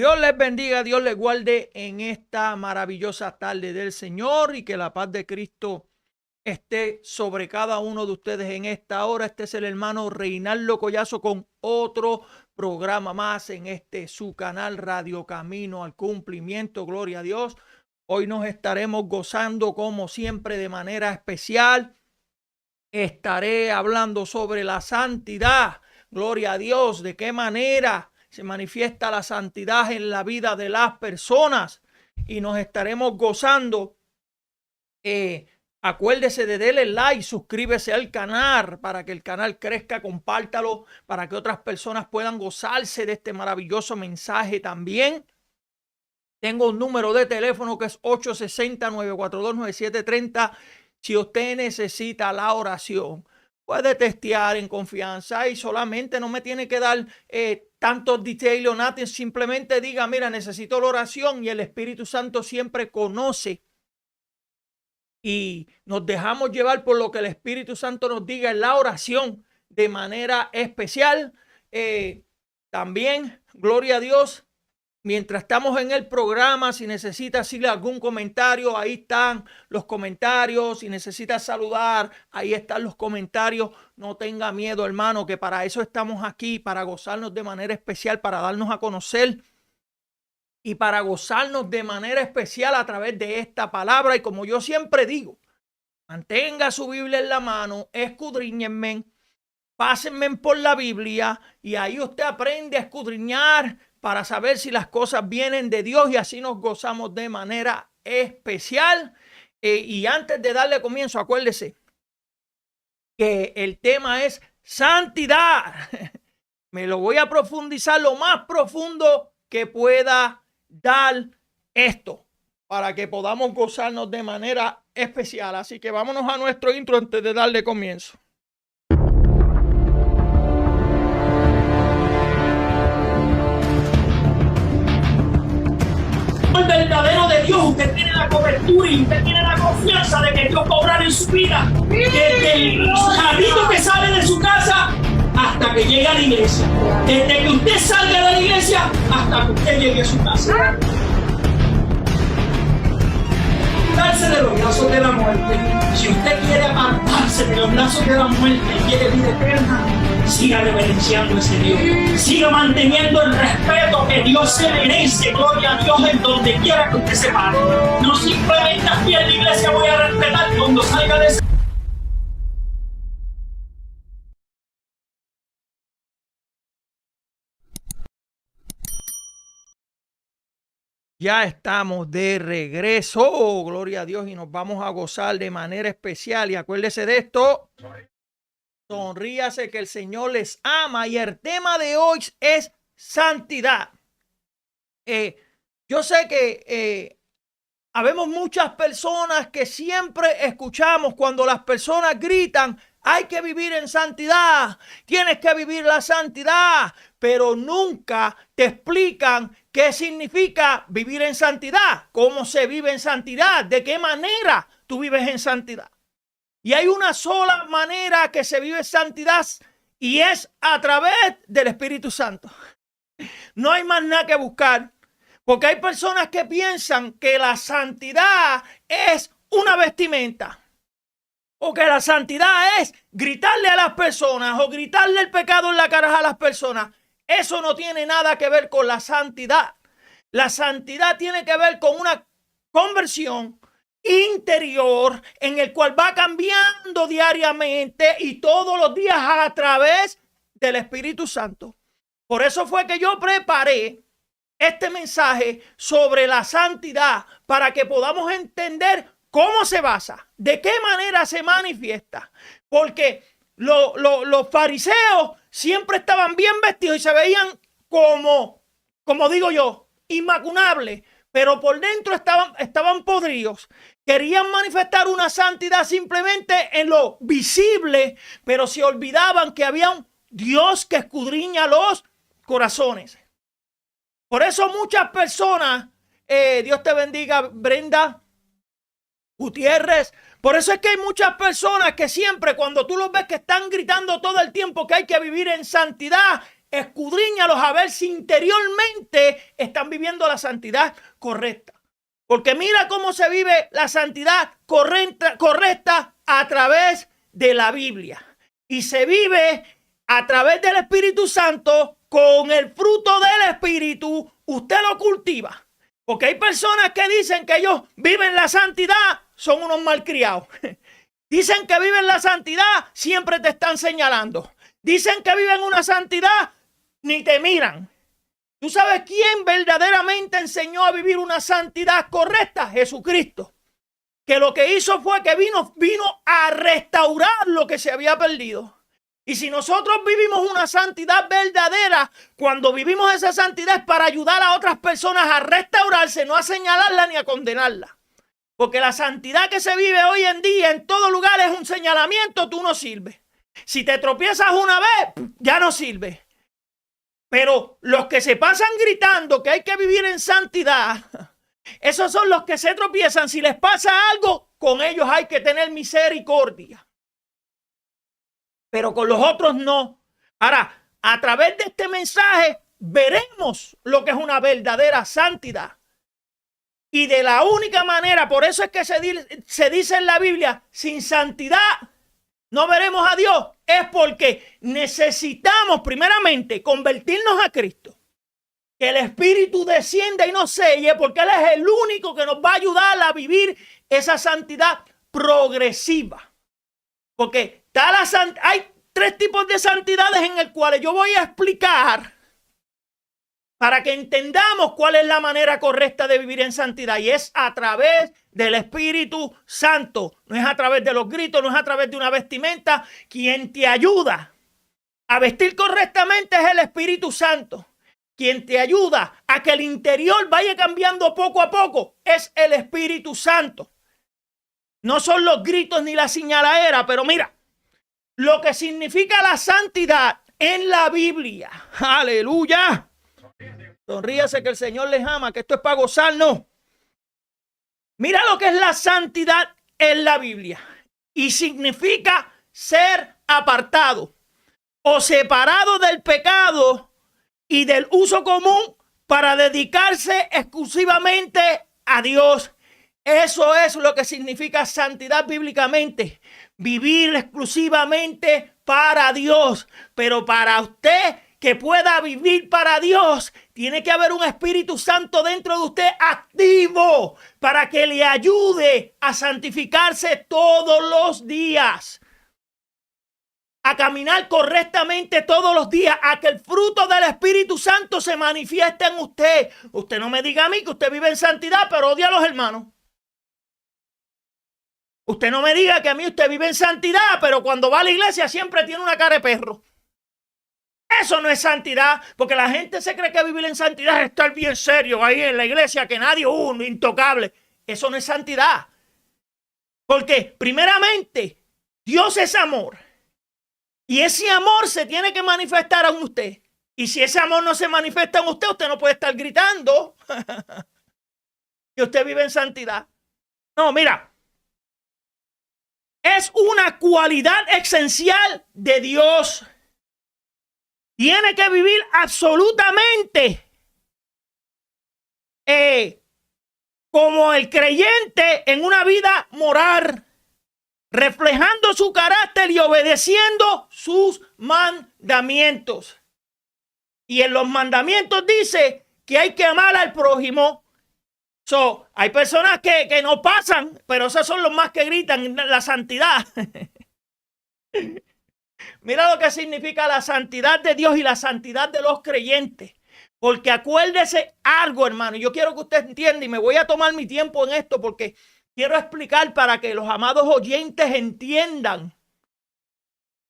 Dios les bendiga, Dios les guarde en esta maravillosa tarde del Señor y que la paz de Cristo esté sobre cada uno de ustedes en esta hora. Este es el hermano Reinaldo Collazo con otro programa más en su canal Radio Camino al Cumplimiento. Gloria a Dios. Hoy nos estaremos gozando como siempre de manera especial. Estaré hablando sobre la santidad. Gloria a Dios. ¿De qué manera se manifiesta la santidad en la vida de las personas? Y nos estaremos gozando. Acuérdese de darle like, suscríbese al canal para que el canal crezca, compártalo para que otras personas puedan gozarse de este maravilloso mensaje también. Tengo un número de teléfono que es 860-942-9730. Si usted necesita la oración, puede testear en confianza y solamente no me tiene que dar tantos detalles o nada. Simplemente diga, mira, necesito la oración, y el Espíritu Santo siempre conoce. Y nos dejamos llevar por lo que el Espíritu Santo nos diga en la oración de manera especial. También, gloria a Dios, mientras estamos en el programa, si necesitas hacerle algún comentario, ahí están los comentarios. Si necesitas saludar, ahí están los comentarios. No tenga miedo, hermano, que para eso estamos aquí, para gozarnos de manera especial, para darnos a conocer y para gozarnos de manera especial a través de esta palabra. Y como yo siempre digo, mantenga su Biblia en la mano, escudriñenme, pásenme por la Biblia y ahí usted aprende a escudriñar para saber si las cosas vienen de Dios, y así nos gozamos de manera especial. Y antes de darle comienzo, acuérdese que el tema es santidad. Me lo voy a profundizar lo más profundo que pueda dar esto, para que podamos gozarnos de manera especial. Así que vámonos a nuestro intro antes de darle comienzo. El verdadero de Dios, usted tiene la cobertura y usted tiene la confianza de que Dios va a obrar en su vida, desde el carrito que sale de su casa hasta que llegue a la iglesia, desde que usted salga de la iglesia hasta que usted llegue a su casa. Darse de los brazos de la muerte. Si usted quiere apartarse de los brazos de la muerte y quiere vida eterna, siga reverenciando a ese Dios, siga manteniendo el respeto que Dios se merece. Gloria a Dios en donde quiera que usted se pare. No simplemente aquí en la iglesia voy a respetar, cuando salga de ese. Ya estamos de regreso, gloria a Dios, y nos vamos a gozar de manera especial. Y acuérdese de esto, sonríase que el Señor les ama, y el tema de hoy es santidad. Yo sé que habemos muchas personas que siempre escuchamos cuando las personas gritan, hay que vivir en santidad, tienes que vivir la santidad, pero nunca te explican qué significa vivir en santidad, cómo se vive en santidad, de qué manera tú vives en santidad. Y hay una sola manera que se vive en santidad, y es a través del Espíritu Santo. No hay más nada que buscar, porque hay personas que piensan que la santidad es una vestimenta, o que la santidad es gritarle a las personas o gritarle el pecado en la cara a las personas. Eso no tiene nada que ver con la santidad. La santidad tiene que ver con una conversión interior en el cual va cambiando diariamente y todos los días a través del Espíritu Santo. Por eso fue que yo preparé este mensaje sobre la santidad, para que podamos entender cómo se basa, de qué manera se manifiesta. Porque los fariseos siempre estaban bien vestidos y se veían como digo yo, inmacunables, pero por dentro estaban podridos. Querían manifestar una santidad simplemente en lo visible, pero se olvidaban que había un Dios que escudriña los corazones. Por eso muchas personas, Dios te bendiga, Brenda Gutiérrez, por eso es que hay muchas personas que siempre, cuando tú los ves que están gritando todo el tiempo que hay que vivir en santidad, escudriñalos a ver si interiormente están viviendo la santidad correcta. Porque mira cómo se vive la santidad correcta a través de la Biblia. Y se vive a través del Espíritu Santo con el fruto del Espíritu. Usted lo cultiva. Porque hay personas que dicen que ellos viven la santidad, son unos malcriados. Dicen que viven la santidad, siempre te están señalando. Dicen que viven una santidad, ni te miran. ¿Tú sabes quién verdaderamente enseñó a vivir una santidad correcta? Jesucristo. Que lo que hizo fue que vino a restaurar lo que se había perdido. Y si nosotros vivimos una santidad verdadera, cuando vivimos esa santidad es para ayudar a otras personas a restaurarse, no a señalarla ni a condenarla. Porque la santidad que se vive hoy en día en todo lugar es un señalamiento, tú no sirves. Si te tropiezas una vez, ya no sirves. Pero los que se pasan gritando que hay que vivir en santidad, esos son los que se tropiezan. Si les pasa algo, con ellos hay que tener misericordia. Pero con los otros no. Ahora, a través de este mensaje, veremos lo que es una verdadera santidad. Y de la única manera, por eso es que se dice en la Biblia, sin santidad no veremos a Dios. Es porque necesitamos primeramente convertirnos a Cristo. Que el Espíritu descienda y nos selle, porque Él es el único que nos va a ayudar a vivir esa santidad progresiva. Porque hay 3 tipos de santidades en el cuales yo voy a explicar para que entendamos cuál es la manera correcta de vivir en santidad. Y es a través del Espíritu Santo. No es a través de los gritos, no es a través de una vestimenta. Quien te ayuda a vestir correctamente es el Espíritu Santo. Quien te ayuda a que el interior vaya cambiando poco a poco es el Espíritu Santo. No son los gritos ni la señaladera, pero mira, lo que significa la santidad en la Biblia. ¡Aleluya! Sonríase que el Señor les ama, que esto es para gozarnos. Mira lo que es la santidad en la Biblia. Y significa ser apartado o separado del pecado y del uso común para dedicarse exclusivamente a Dios. Eso es lo que significa santidad bíblicamente. Vivir exclusivamente para Dios. Pero para usted que pueda vivir para Dios, tiene que haber un Espíritu Santo dentro de usted activo para que le ayude a santificarse todos los días. A caminar correctamente todos los días, a que el fruto del Espíritu Santo se manifieste en usted. Usted no me diga a mí que usted vive en santidad, pero odia a los hermanos. Usted no me diga que a mí usted vive en santidad, pero cuando va a la iglesia siempre tiene una cara de perro. Eso no es santidad, porque la gente se cree que vivir en santidad es estar bien serio ahí en la iglesia, que nadie, intocable. Eso no es santidad. Porque primeramente, Dios es amor. Y ese amor se tiene que manifestar en usted. Y si ese amor no se manifiesta en usted, usted no puede estar gritando que usted vive en santidad. No, mira. Es una cualidad esencial de Dios. Tiene que vivir absolutamente como el creyente en una vida moral, reflejando su carácter y obedeciendo sus mandamientos. Y en los mandamientos dice que hay que amar al prójimo. Hay personas que no pasan, pero esos son los más que gritan la santidad. Mira lo que significa la santidad de Dios y la santidad de los creyentes. Porque acuérdese algo, hermano. Yo quiero que usted entienda y me voy a tomar mi tiempo en esto porque quiero explicar para que los amados oyentes entiendan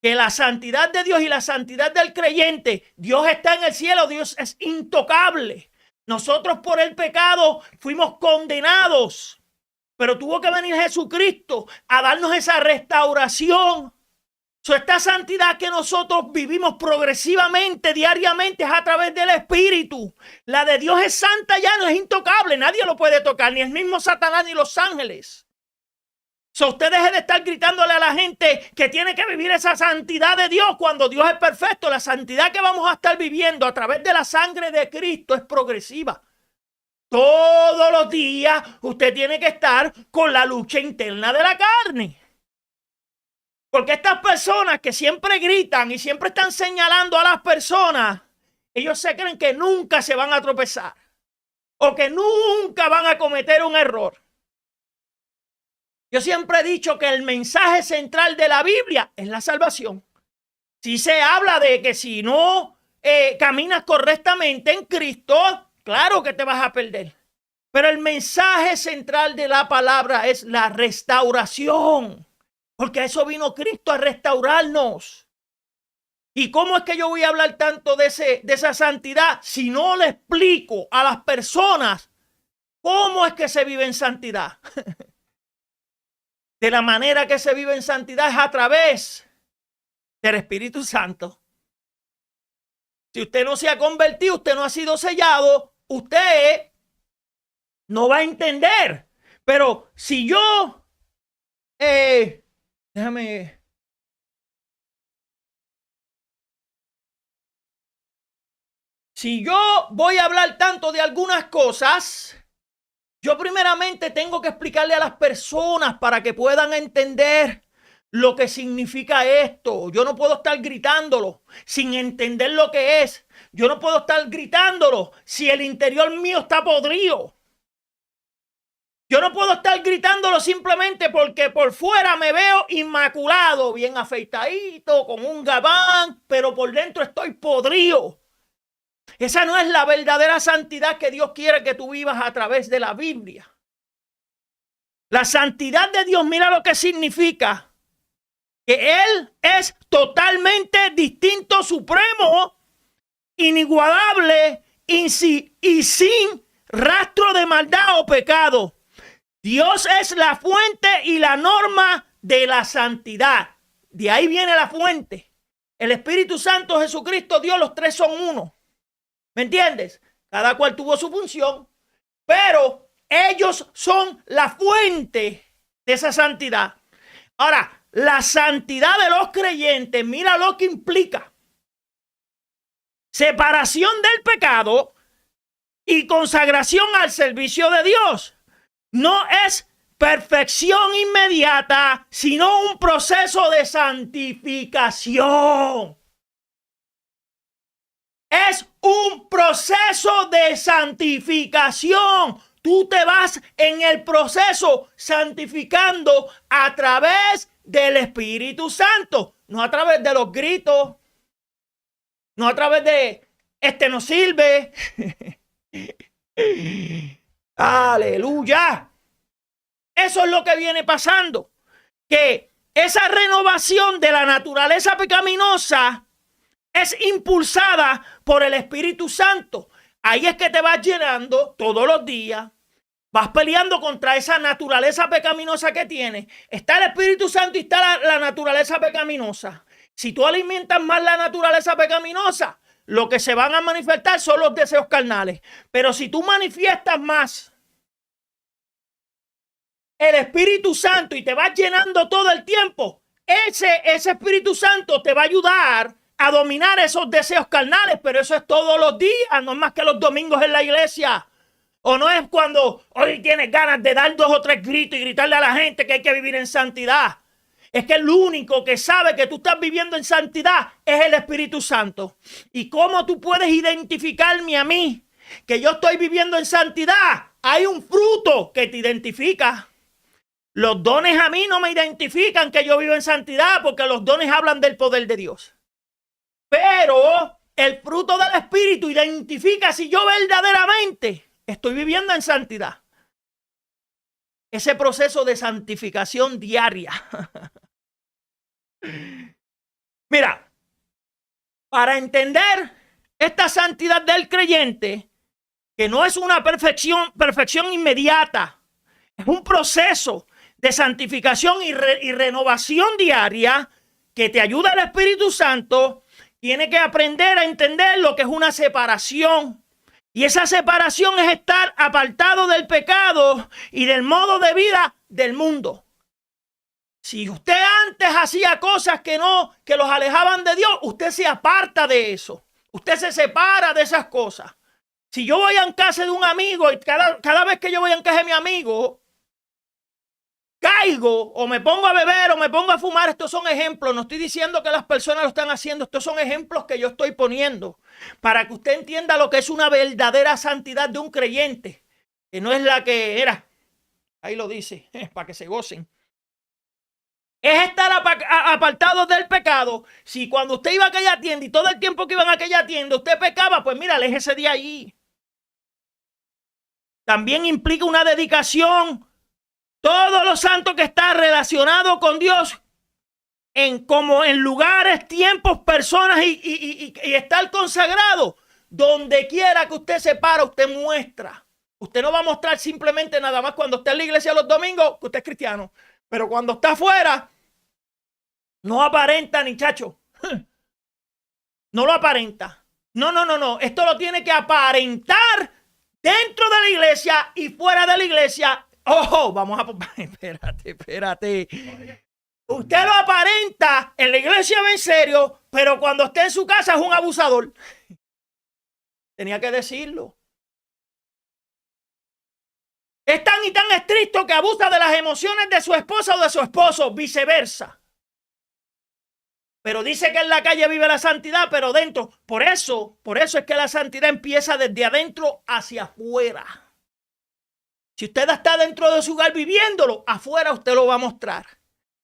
que la santidad de Dios y la santidad del creyente, Dios está en el cielo, Dios es intocable. Nosotros por el pecado fuimos condenados, pero tuvo que venir Jesucristo a darnos esa restauración. Esta santidad que nosotros vivimos progresivamente, diariamente, es a través del Espíritu. La de Dios es santa ya, no es intocable. Nadie lo puede tocar, ni el mismo Satanás ni los ángeles. Usted deje de estar gritándole a la gente que tiene que vivir esa santidad de Dios cuando Dios es perfecto. La santidad que vamos a estar viviendo a través de la sangre de Cristo es progresiva. Todos los días usted tiene que estar con la lucha interna de la carne. Porque estas personas que siempre gritan y siempre están señalando a las personas, ellos se creen que nunca se van a tropezar o que nunca van a cometer un error. Yo siempre he dicho que el mensaje central de la Biblia es la salvación. Si se habla de que si no caminas correctamente en Cristo, claro que te vas a perder. Pero el mensaje central de la palabra es la restauración. Porque a eso vino Cristo, a restaurarnos. ¿Y cómo es que yo voy a hablar tanto de esa santidad si no le explico a las personas cómo es que se vive en santidad? De la manera que se vive en santidad es a través del Espíritu Santo. Si usted no se ha convertido, usted no ha sido sellado, usted no va a entender. Pero si yo, si yo voy a hablar tanto de algunas cosas, yo primeramente tengo que explicarle a las personas para que puedan entender lo que significa esto. Yo no puedo estar gritándolo sin entender lo que es. Yo no puedo estar gritándolo si el interior mío está podrido. Yo no puedo estar gritándolo simplemente porque por fuera me veo inmaculado, bien afeitadito, con un gabán, pero por dentro estoy podrido. Esa no es la verdadera santidad que Dios quiere que tú vivas a través de la Biblia. La santidad de Dios, mira lo que significa. Que Él es totalmente distinto, supremo, inigualable y sin rastro de maldad o pecado. Dios es la fuente y la norma de la santidad. De ahí viene la fuente. El Espíritu Santo, Jesucristo, Dios, los tres son uno. ¿Me entiendes? Cada cual tuvo su función, pero ellos son la fuente de esa santidad. Ahora, la santidad de los creyentes, mira lo que implica. Separación del pecado y consagración al servicio de Dios. No es perfección inmediata, sino un proceso de santificación. Es un proceso de santificación. Tú te vas en el proceso santificando a través del Espíritu Santo. No a través de los gritos. No a través de este no sirve. Aleluya. Eso es lo que viene pasando. Que esa renovación de la naturaleza pecaminosa es impulsada por el Espíritu Santo. Ahí es que te vas llenando todos los días. Vas peleando contra esa naturaleza pecaminosa que tienes. Está el Espíritu Santo y está la naturaleza pecaminosa. Si tú alimentas más la naturaleza pecaminosa, lo que se van a manifestar son los deseos carnales. Pero si tú manifiestas más el Espíritu Santo y te vas llenando todo el tiempo, ese Espíritu Santo te va a ayudar a dominar esos deseos carnales, pero eso es todos los días, no es más que los domingos en la iglesia. O no es cuando hoy tienes ganas de dar 2 o 3 gritos y gritarle a la gente que hay que vivir en santidad. Es que el único que sabe que tú estás viviendo en santidad es el Espíritu Santo. ¿Y cómo tú puedes identificarme a mí que yo estoy viviendo en santidad? Hay un fruto que te identifica. Los dones a mí no me identifican que yo vivo en santidad porque los dones hablan del poder de Dios. Pero el fruto del Espíritu identifica si yo verdaderamente estoy viviendo en santidad. Ese proceso de santificación diaria. Mira, para entender esta santidad del creyente, que no es una perfección inmediata, es un proceso de santificación y renovación diaria que te ayuda el Espíritu Santo. Tiene que aprender a entender lo que es una separación. Y esa separación es estar apartado del pecado y del modo de vida del mundo. Si usted antes hacía cosas que los alejaban de Dios, usted se aparta de eso. Usted se separa de esas cosas. Si yo voy a casa de un amigo y cada vez que yo voy a casa de mi amigo, caigo o me pongo a beber o me pongo a fumar, estos son ejemplos. No estoy diciendo que las personas lo están haciendo. Estos son ejemplos que yo estoy poniendo para que usted entienda lo que es una verdadera santidad de un creyente, que no es la que era. Ahí lo dice, para que se gocen. Es estar apartado del pecado. Si cuando usted iba a aquella tienda y todo el tiempo que iba a aquella tienda usted pecaba, pues mira, aléjese de allí. También implica una dedicación. Todo lo santo que está relacionado con Dios, como en lugares, tiempos, personas y estar consagrado, donde quiera que usted se para, usted muestra. Usted no va a mostrar simplemente nada más cuando esté en la iglesia los domingos que usted es cristiano. Pero cuando está afuera, no aparenta, ni chacho. No lo aparenta. No. Esto lo tiene que aparentar dentro de la iglesia y fuera de la iglesia. Ojo, vamos a... Espérate. Usted lo aparenta en la iglesia en serio, pero cuando esté en su casa es un abusador. Tenía que decirlo. Es tan y tan estricto que abusa de las emociones de su esposa o de su esposo, viceversa. Pero dice que en la calle vive la santidad, pero dentro. Por eso es que la santidad empieza desde adentro hacia afuera. Si usted está dentro de su hogar viviéndolo, afuera usted lo va a mostrar.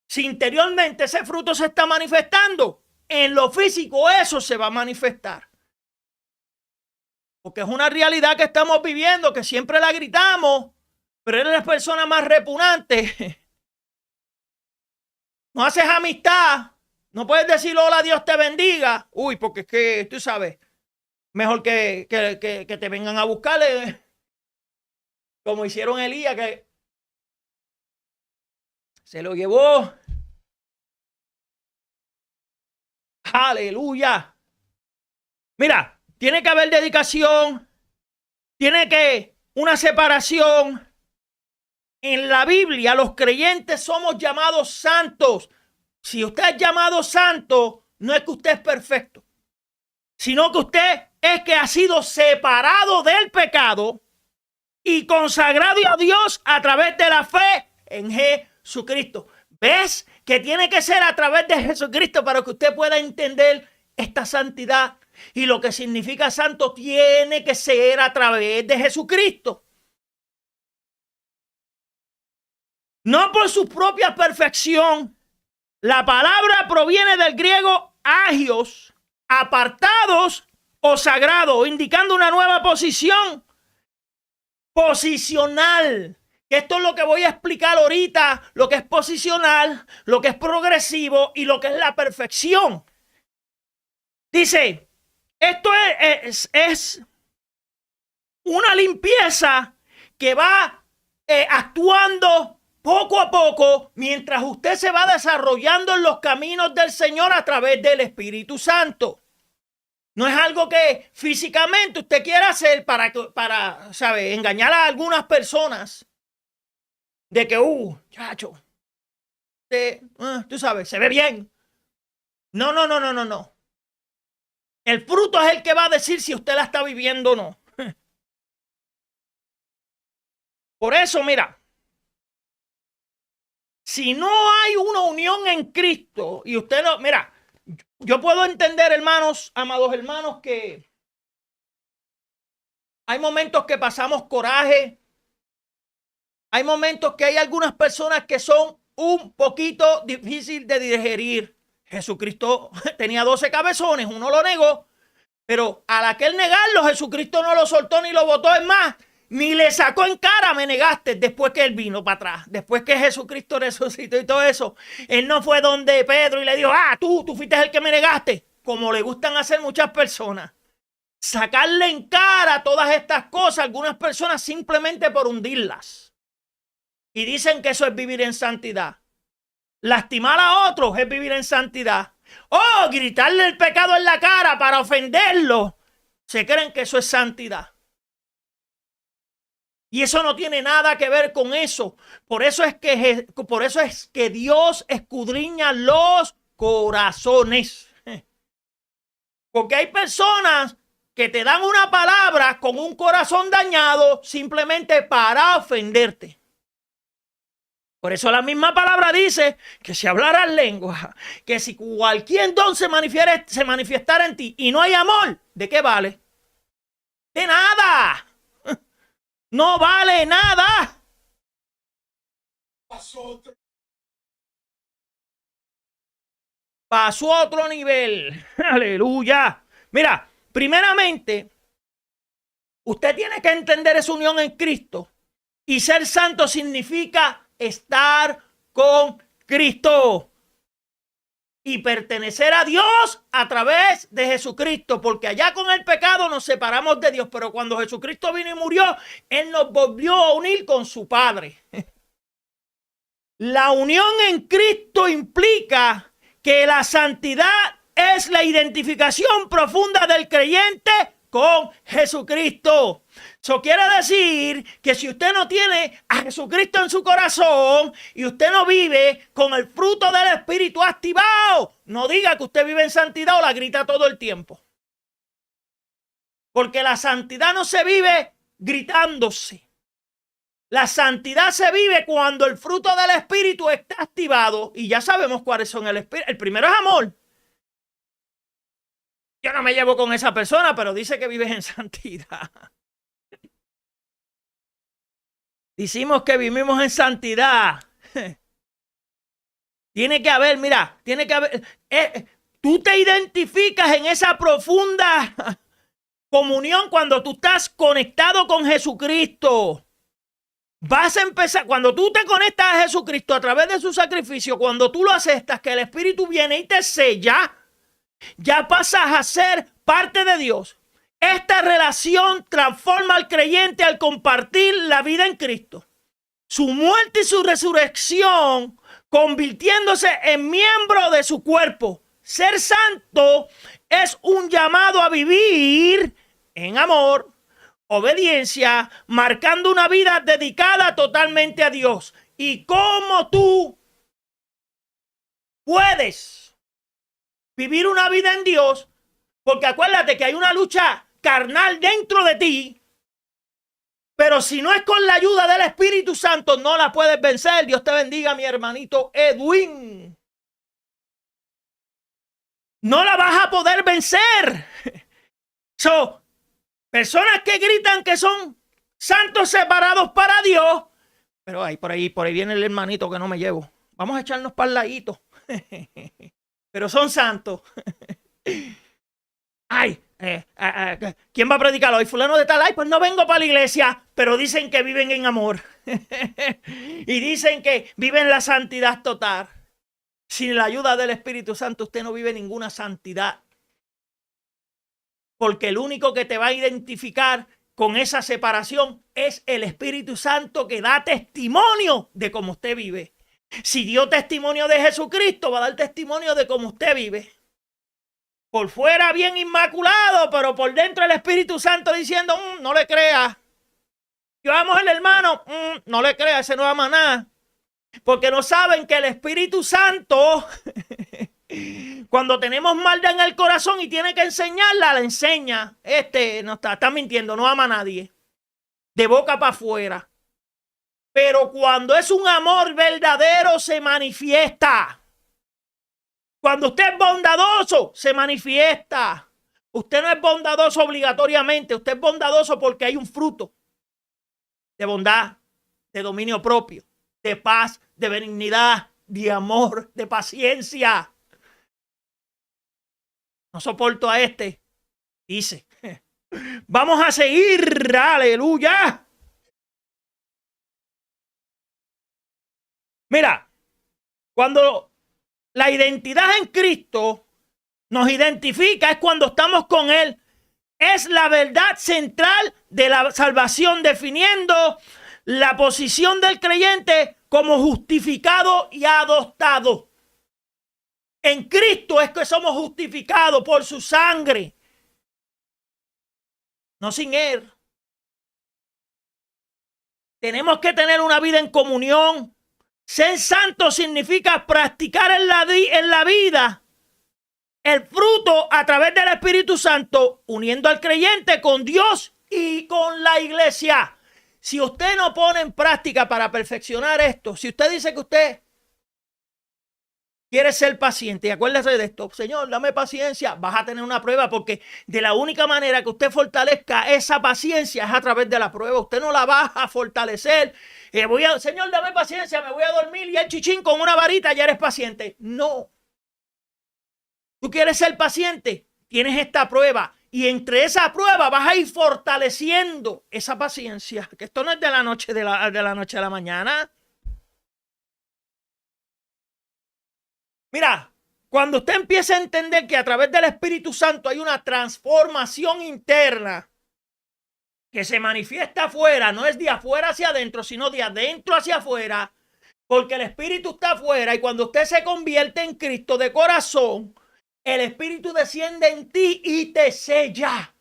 Si interiormente ese fruto se está manifestando, en lo físico eso se va a manifestar. Porque es una realidad que estamos viviendo, que siempre la gritamos, pero eres la persona más repugnante. No haces amistad. No puedes decir hola, Dios te bendiga. Uy, porque es que tú sabes, mejor que te vengan a buscarle. Como hicieron Elías, que se lo llevó. Aleluya. Mira, tiene que haber dedicación. Tiene que una separación. En la Biblia, los creyentes somos llamados santos. Si usted es llamado santo, no es que usted es perfecto, sino que usted es que ha sido separado del pecado y consagrado a Dios a través de la fe en Jesucristo. ¿Ves? Que tiene que ser a través de Jesucristo para que usted pueda entender esta santidad. Y lo que significa santo tiene que ser a través de Jesucristo. No por su propia perfección. La palabra proviene del griego agios, apartados o sagrado, indicando una nueva posición. Posicional. Esto es lo que voy a explicar ahorita, lo que es posicional, lo que es progresivo y lo que es la perfección. Dice, esto es una limpieza que va actuando poco a poco mientras usted se va desarrollando en los caminos del Señor a través del Espíritu Santo. No es algo que físicamente usted quiera hacer para ¿sabe? Engañar a algunas personas de que, chacho, tú sabes, se ve bien. No. El fruto es el que va a decir si usted la está viviendo o no. Por eso, mira, si no hay una unión en Cristo y usted no, mira, yo puedo entender, hermanos, amados hermanos, que hay momentos que pasamos coraje. Hay momentos que hay algunas personas que son un poquito difícil de digerir. Jesucristo tenía 12 cabezones, uno lo negó, pero al aquel negarlo, Jesucristo no lo soltó ni lo botó. Es más, ni le sacó en cara, me negaste, después que él vino para atrás, después que Jesucristo resucitó y todo eso. Él no fue donde Pedro y le dijo, tú fuiste el que me negaste, como le gustan hacer muchas personas. Sacarle en cara todas estas cosas, algunas personas simplemente por hundirlas. Y dicen que eso es vivir en santidad. Lastimar a otros es vivir en santidad. Gritarle el pecado en la cara para ofenderlo. Se creen que eso es santidad. Y eso no tiene nada que ver con eso. Por eso es que Dios escudriña los corazones. Porque hay personas que te dan una palabra con un corazón dañado simplemente para ofenderte. Por eso la misma palabra dice que si hablaras lengua, que si cualquier don se manifestara en ti y no hay amor, ¿de qué vale? De nada. No vale nada. Pasó a otro nivel. Aleluya. Mira, primeramente, usted tiene que entender esa unión en Cristo. Y ser santo significa estar con Cristo y pertenecer a Dios a través de Jesucristo, porque allá con el pecado nos separamos de Dios, pero cuando Jesucristo vino y murió, Él nos volvió a unir con su Padre. La unión en Cristo implica que la santidad es la identificación profunda del creyente con Jesucristo. Eso quiere decir que si usted no tiene a Jesucristo en su corazón y usted no vive con el fruto del Espíritu activado, no diga que usted vive en santidad o la grita todo el tiempo. Porque la santidad no se vive gritándose. La santidad se vive cuando el fruto del Espíritu está activado y ya sabemos cuáles son el Espíritu. El primero es amor. Yo no me llevo con esa persona, pero dice que vives en santidad. Decimos que vivimos en santidad. Tiene que haber, mira, tiene que haber. Tú te identificas en esa profunda comunión cuando tú estás conectado con Jesucristo. Vas a empezar, cuando tú te conectas a Jesucristo a través de su sacrificio, cuando tú lo aceptas, que el Espíritu viene y te sella, ya pasas a ser parte de Dios. Esta relación transforma al creyente al compartir la vida en Cristo. Su muerte y su resurrección, convirtiéndose en miembro de su cuerpo. Ser santo es un llamado a vivir en amor, obediencia, marcando una vida dedicada totalmente a Dios. ¿Y cómo tú puedes vivir una vida en Dios? Porque acuérdate que hay una lucha carnal dentro de ti, pero si no es con la ayuda del Espíritu Santo, no la puedes vencer. Dios te bendiga, mi hermanito Edwin. No la vas a poder vencer. Personas que gritan que son santos separados para Dios, pero por ahí viene el hermanito que no me llevo. Vamos a echarnos para el ladito. Pero son santos. Ay, ¿quién va a predicar hoy? Fulano de tal. Ay, pues no vengo para la iglesia, pero dicen que viven en amor. Y dicen que viven la santidad total. Sin la ayuda del Espíritu Santo, usted no vive ninguna santidad. Porque el único que te va a identificar con esa separación es el Espíritu Santo, que da testimonio de cómo usted vive. Si dio testimonio de Jesucristo, va a dar testimonio de cómo usted vive. Por fuera bien inmaculado, pero por dentro el Espíritu Santo diciendo, no le creas. Yo amo al hermano, no le creas, ese no ama nada. Porque no saben que el Espíritu Santo, cuando tenemos maldad en el corazón y tiene que enseñarla, la enseña. No está mintiendo, no ama a nadie. De boca para afuera. Pero cuando es un amor verdadero, se manifiesta. Cuando usted es bondadoso, se manifiesta. Usted no es bondadoso obligatoriamente. Usted es bondadoso porque hay un fruto de bondad, de dominio propio, de paz, de benignidad, de amor, de paciencia. No soporto a este. Dice. Vamos a seguir. Aleluya. Mira, cuando la identidad en Cristo nos identifica, es cuando estamos con Él. Es la verdad central de la salvación, definiendo la posición del creyente como justificado y adoptado. En Cristo es que somos justificados por su sangre. No sin Él. Tenemos que tener una vida en comunión. Ser santo significa practicar en la vida el fruto a través del Espíritu Santo, uniendo al creyente con Dios y con la iglesia. Si usted no pone en práctica para perfeccionar esto, si usted dice que usted quiere ser paciente, y acuérdese de esto, Señor, dame paciencia, vas a tener una prueba, porque de la única manera que usted fortalezca esa paciencia es a través de la prueba. Usted no la va a fortalecer. Señor, dame paciencia, me voy a dormir y el chichín con una varita ya eres paciente. No. Tú quieres ser paciente, tienes esta prueba. Y entre esa prueba vas a ir fortaleciendo esa paciencia. Que esto no es de la noche de la noche a la mañana. Mira, cuando usted empieza a entender que a través del Espíritu Santo hay una transformación interna que se manifiesta afuera, no es de afuera hacia adentro, sino de adentro hacia afuera, porque el Espíritu está afuera, y cuando usted se convierte en Cristo de corazón, el Espíritu desciende en ti y te sella.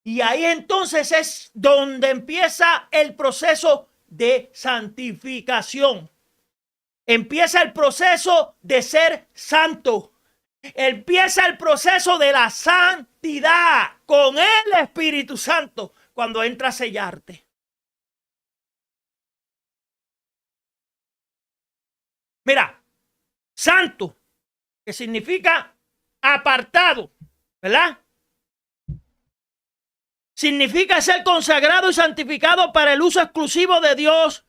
Y ahí entonces es donde empieza el proceso de santificación. Empieza el proceso de ser santo. Empieza el proceso de la santidad con el Espíritu Santo cuando entra a sellarte. Mira, santo, que significa apartado, ¿verdad? Significa ser consagrado y santificado para el uso exclusivo de Dios,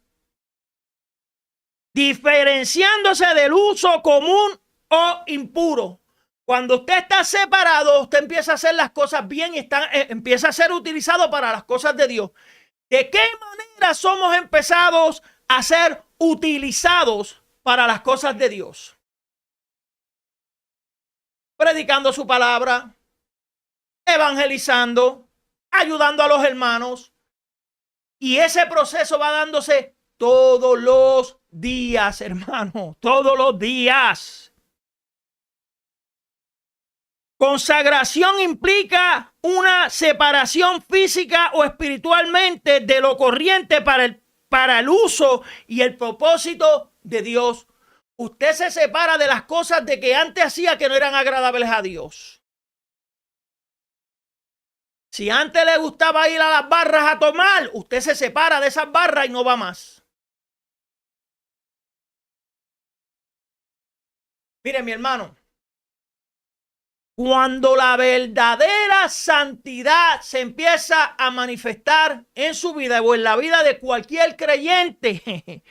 diferenciándose del uso común o impuro. Cuando usted está separado, usted empieza a hacer las cosas bien y empieza a ser utilizado para las cosas de Dios. ¿De qué manera somos empezados a ser utilizados para las cosas de Dios? Predicando su palabra, evangelizando, ayudando a los hermanos. Y ese proceso va dándose todos los días, hermano, todos los días. Consagración implica una separación física o espiritualmente de lo corriente para el uso y el propósito de Dios. Usted se separa de las cosas de que antes hacía que no eran agradables a Dios. Si antes le gustaba ir a las barras a tomar, usted se separa de esas barras y no va más. Mire, mi hermano, cuando la verdadera santidad se empieza a manifestar en su vida o en la vida de cualquier creyente,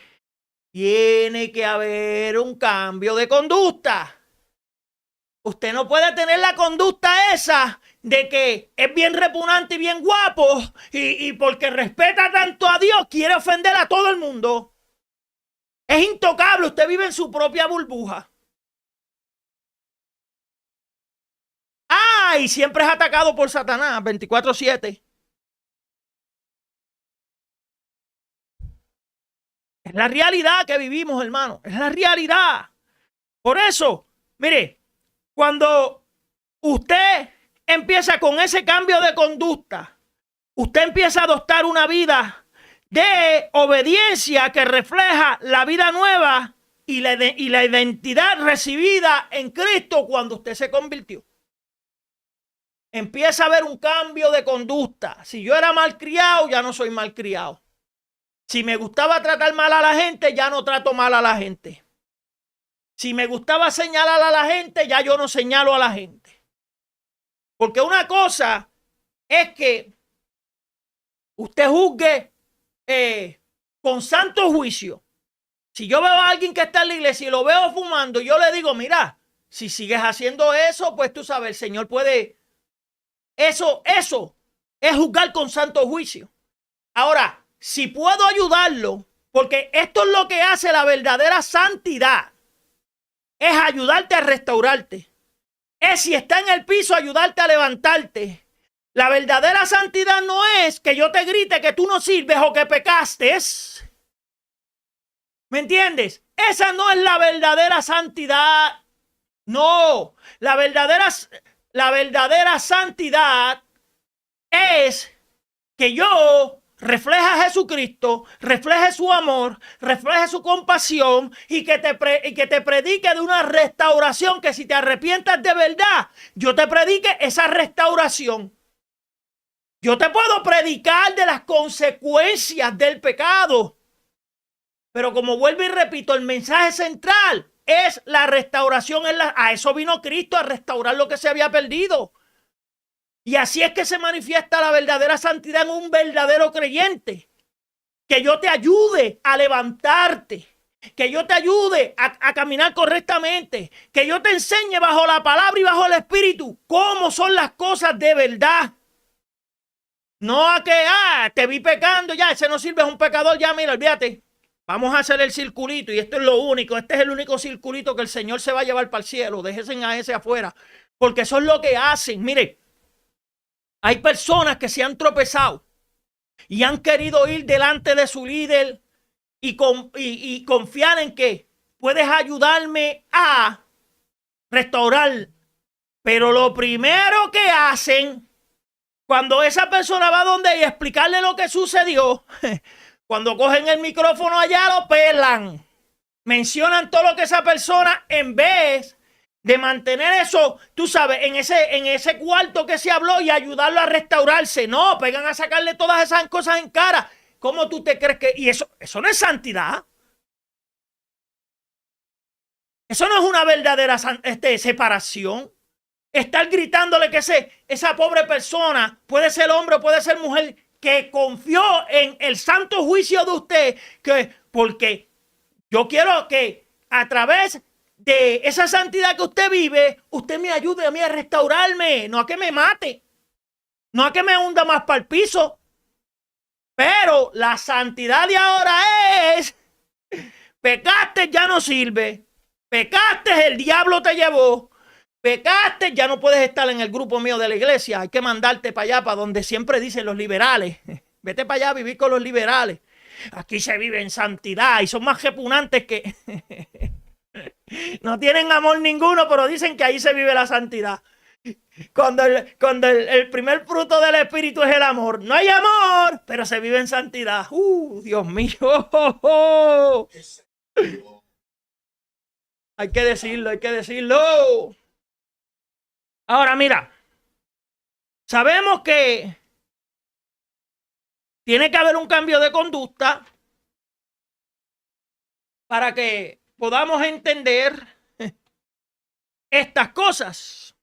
tiene que haber un cambio de conducta. Usted no puede tener la conducta esa de que es bien repugnante y bien guapo y porque respeta tanto a Dios quiere ofender a todo el mundo. Es intocable, usted vive en su propia burbuja. Y siempre es atacado por Satanás 24/7. Es la realidad que vivimos, hermano. Es la realidad. Por eso, mire, cuando usted empieza con ese cambio de conducta, usted empieza a adoptar una vida de obediencia que refleja la vida nueva y la identidad recibida en Cristo cuando usted se convirtió. Empieza a haber un cambio de conducta. Si yo era malcriado, ya no soy malcriado. Si me gustaba tratar mal a la gente, ya no trato mal a la gente. Si me gustaba señalar a la gente, ya yo no señalo a la gente. Porque una cosa es que usted juzgue con santo juicio. Si yo veo a alguien que está en la iglesia y lo veo fumando, yo le digo, mira, si sigues haciendo eso, pues tú sabes, el Señor puede... Eso es juzgar con santo juicio. Ahora, si puedo ayudarlo, porque esto es lo que hace la verdadera santidad, es ayudarte a restaurarte. Es si está en el piso, ayudarte a levantarte. La verdadera santidad no es que yo te grite que tú no sirves o que pecaste. ¿Me entiendes? Esa no es la verdadera santidad. No, la verdadera santidad es que yo refleje a Jesucristo, refleje su amor, refleje su compasión y que te predique de una restauración, que si te arrepientas de verdad, yo te predique esa restauración. Yo te puedo predicar de las consecuencias del pecado, pero como vuelvo y repito, el mensaje central es la restauración. A eso vino Cristo, a restaurar lo que se había perdido. Y así es que se manifiesta la verdadera santidad en un verdadero creyente. Que yo te ayude a levantarte, que yo te ayude a caminar correctamente, que yo te enseñe bajo la palabra y bajo el Espíritu cómo son las cosas de verdad. No a que, te vi pecando, ya, ese no sirve, es un pecador, ya, mira, olvídate. Vamos a hacer el circulito y esto es lo único, este es el único circulito que el Señor se va a llevar para el cielo. Déjense a ese afuera, porque eso es lo que hacen. Mire, hay personas que se han tropezado y han querido ir delante de su líder y confiar en que puedes ayudarme a restaurar. Pero lo primero que hacen cuando esa persona va donde ella y explicarle lo que sucedió, cuando cogen el micrófono allá lo pelan. Mencionan todo lo que esa persona, en vez de mantener eso, tú sabes, en ese cuarto que se habló y ayudarlo a restaurarse. No, pegan a sacarle todas esas cosas en cara. ¿Cómo tú te crees que...? Y eso no es santidad. Eso no es una verdadera separación. Estar gritándole que esa pobre persona, puede ser hombre o puede ser mujer, que confió en el santo juicio de usted, porque yo quiero que a través de esa santidad que usted vive, usted me ayude a mí a restaurarme, no a que me mate, no a que me hunda más para el piso. Pero la santidad de ahora es: pecaste, ya no sirve, pecaste, el diablo te llevó, pecaste, ya no puedes estar en el grupo mío de la iglesia, hay que mandarte para allá, para donde siempre dicen los liberales. Vete para allá a vivir con los liberales. Aquí se vive en santidad y son más repugnantes que... no tienen amor ninguno, pero dicen que ahí se vive la santidad. Cuando el primer fruto del Espíritu es el amor. No hay amor, pero se vive en santidad. Dios mío. Hay que decirlo, hay que decirlo. Ahora mira, sabemos que tiene que haber un cambio de conducta para que podamos entender estas cosas.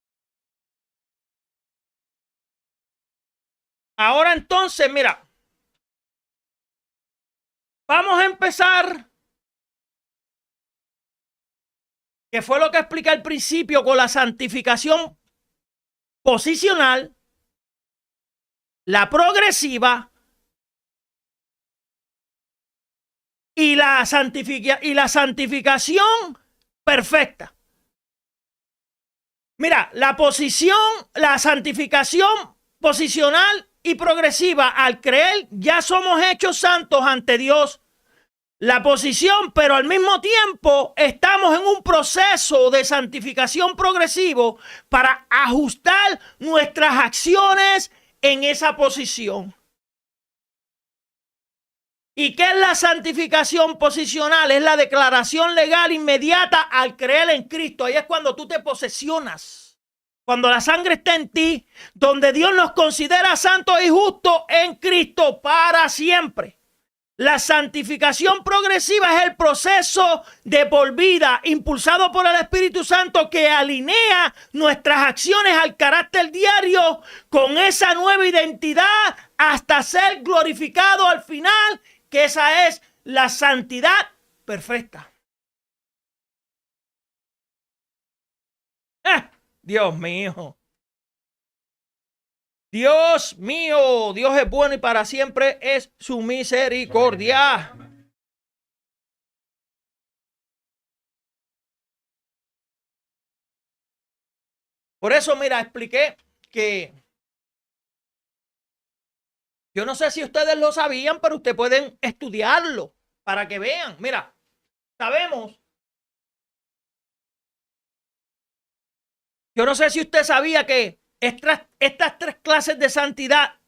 Ahora entonces, mira, vamos a empezar, que fue lo que expliqué al principio, con la santificación posicional, la progresiva y la santificación perfecta. Mira, la santificación posicional y progresiva, al creer ya somos hechos santos ante Dios. La posición, pero al mismo tiempo estamos en un proceso de santificación progresivo para ajustar nuestras acciones en esa posición. ¿Y qué es la santificación posicional? Es la declaración legal inmediata al creer en Cristo. Ahí es cuando tú te posesionas. Cuando la sangre está en ti, donde Dios nos considera santos y justos en Cristo para siempre. La santificación progresiva es el proceso de por vida impulsado por el Espíritu Santo que alinea nuestras acciones al carácter diario con esa nueva identidad hasta ser glorificado al final, que esa es la santidad perfecta. Dios mío. Dios mío, Dios es bueno y para siempre es su misericordia. Por eso, mira, expliqué que yo no sé si ustedes lo sabían, pero ustedes pueden estudiarlo para que vean. Mira, sabemos. Yo no sé si usted sabía que estas tres clases de santidad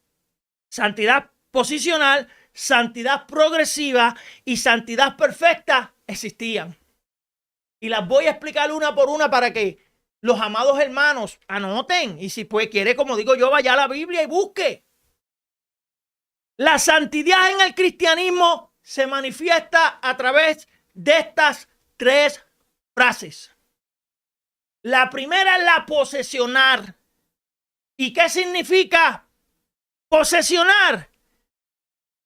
posicional, santidad progresiva y santidad perfecta existían. Y las voy a explicar una por una para que los amados hermanos anoten. Y si pues quiere, como digo yo, vaya a la Biblia y busque. La santidad en el cristianismo se manifiesta a través de estas tres frases. La primera es la posesionar. ¿Y qué significa posesionar?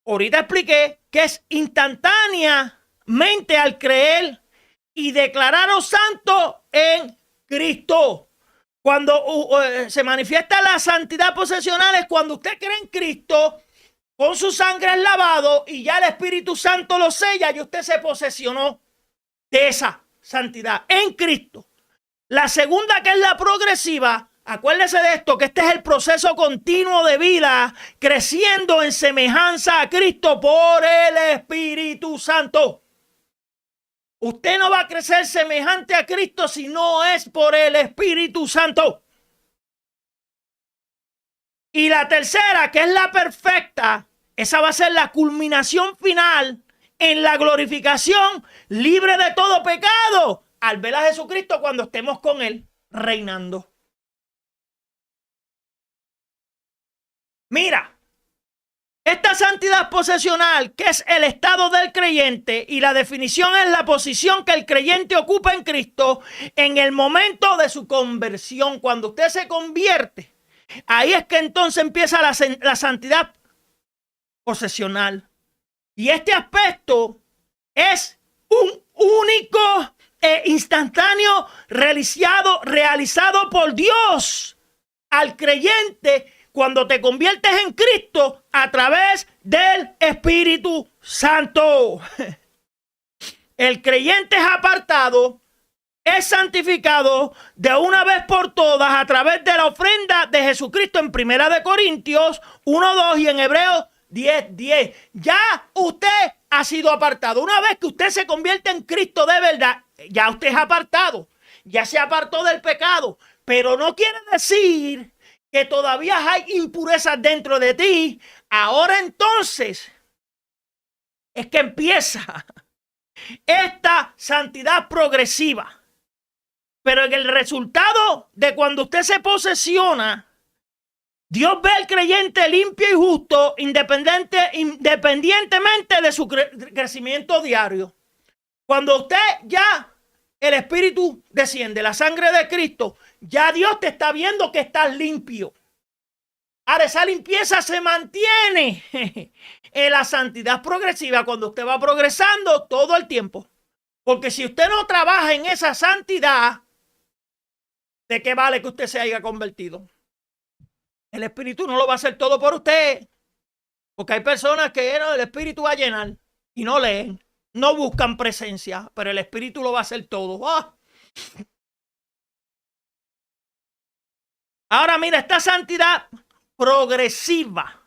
Ahorita expliqué que es instantáneamente al creer y declararos santo en Cristo. Cuando se manifiesta la santidad posesional es cuando usted cree en Cristo, con su sangre es lavado y ya el Espíritu Santo lo sella y usted se posesionó de esa santidad en Cristo. La segunda, que es la progresiva, acuérdese de esto, que este es el proceso continuo de vida, creciendo en semejanza a Cristo por el Espíritu Santo. Usted no va a crecer semejante a Cristo si no es por el Espíritu Santo. Y la tercera, que es la perfecta, esa va a ser la culminación final en la glorificación, libre de todo pecado, al ver a Jesucristo cuando estemos con Él reinando. Mira, esta santidad posesional, que es el estado del creyente, y la definición es la posición que el creyente ocupa en Cristo en el momento de su conversión. Cuando usted se convierte, ahí es que entonces empieza la santidad posesional. Y este aspecto es un único e instantáneo realizado por Dios al creyente cuando te conviertes en Cristo a través del Espíritu Santo. El creyente es apartado, es santificado de una vez por todas a través de la ofrenda de Jesucristo en 1 Corintios 1:2 y en Hebreos 10:10. Ya usted ha sido apartado. Una vez que usted se convierte en Cristo de verdad, ya usted es apartado. Ya se apartó del pecado. Pero no quiere decir que todavía hay impurezas dentro de ti. Ahora entonces es que empieza esta santidad progresiva. Pero en el resultado de cuando usted se posesiona, Dios ve al creyente limpio y justo independientemente de su crecimiento diario. Cuando usted ya, el Espíritu desciende, la sangre de Cristo, ya Dios te está viendo que estás limpio. Ahora esa limpieza se mantiene en la santidad progresiva cuando usted va progresando todo el tiempo. Porque si usted no trabaja en esa santidad, ¿de qué vale que usted se haya convertido? El Espíritu no lo va a hacer todo por usted. Porque hay personas que el Espíritu va a llenar y no leen, no buscan presencia, pero el Espíritu lo va a hacer todo. ¡Oh! Ahora mira, esta santidad progresiva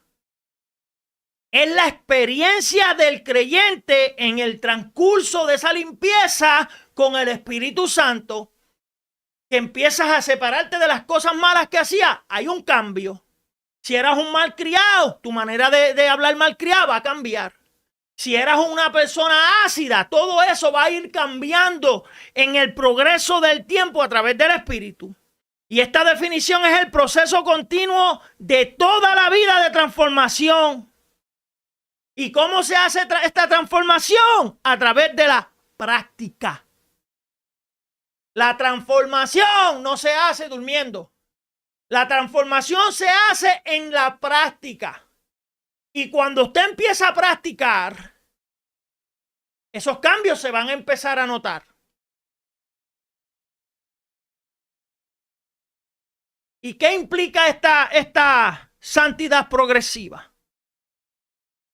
es la experiencia del creyente en el transcurso de esa limpieza con el Espíritu Santo, que empiezas a separarte de las cosas malas que hacías. Hay un cambio. Si eras un malcriado, tu manera de hablar malcriado va a cambiar. Si eras una persona ácida, todo eso va a ir cambiando en el progreso del tiempo a través del Espíritu. Y esta definición es el proceso continuo de toda la vida de transformación. ¿Y cómo se hace esta transformación? A través de la práctica. La transformación no se hace durmiendo. La transformación se hace en la práctica. Y cuando usted empieza a practicar, esos cambios se van a empezar a notar. ¿Y qué implica esta santidad progresiva?